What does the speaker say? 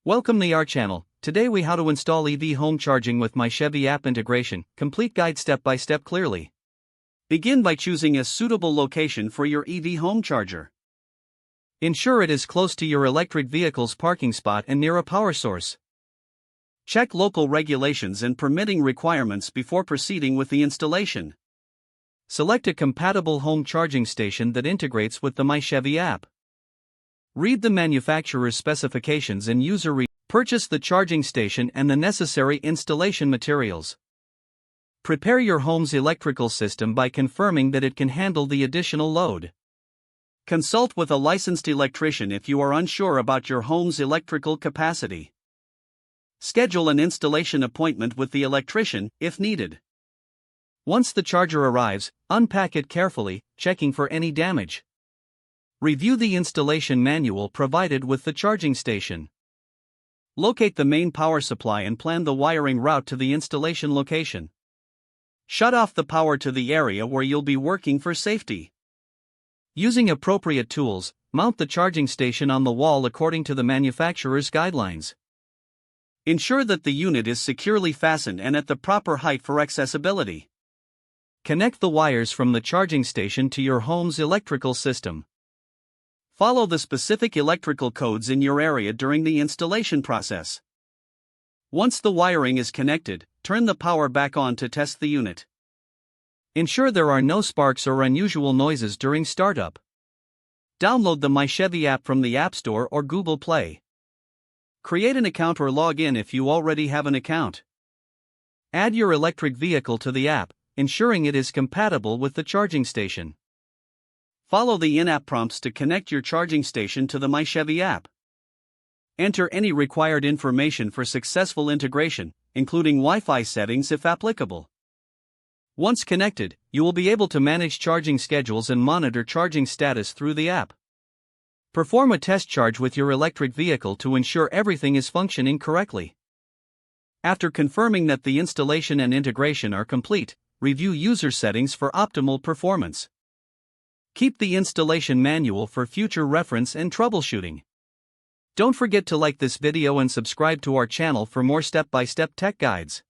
Welcome to our channel. Today we how to install EV home charging with MyChevy app integration. Complete guide step by step clearly. Begin by choosing a suitable location for your EV home charger. Ensure it is close to your electric vehicle's parking spot and near a power source. Check local regulations and permitting requirements before proceeding with the installation. Select a compatible home charging station that integrates with the MyChevy app. Read the manufacturer's specifications and purchase the charging station and the necessary installation materials. Prepare your home's electrical system by confirming that it can handle the additional load. Consult with a licensed electrician if you are unsure about your home's electrical capacity. Schedule an installation appointment with the electrician if needed. Once the charger arrives, unpack it carefully, checking for any damage. Review the installation manual provided with the charging station. Locate the main power supply and plan the wiring route to the installation location. Shut off the power to the area where you'll be working for safety. Using appropriate tools, mount the charging station on the wall according to the manufacturer's guidelines. Ensure that the unit is securely fastened and at the proper height for accessibility. Connect the wires from the charging station to your home's electrical system. Follow the specific electrical codes in your area during the installation process. Once the wiring is connected, turn the power back on to test the unit. Ensure there are no sparks or unusual noises during startup. Download the MyChevy app from the App Store or Google Play. Create an account or log in if you already have an account. Add your electric vehicle to the app, ensuring it is compatible with the charging station. Follow the in-app prompts to connect your charging station to the MyChevy app. Enter any required information for successful integration, including Wi-Fi settings if applicable. Once connected, you will be able to manage charging schedules and monitor charging status through the app. Perform a test charge with your electric vehicle to ensure everything is functioning correctly. After confirming that the installation and integration are complete, review user settings for optimal performance. Keep the installation manual for future reference and troubleshooting. Don't forget to like this video and subscribe to our channel for more step-by-step tech guides.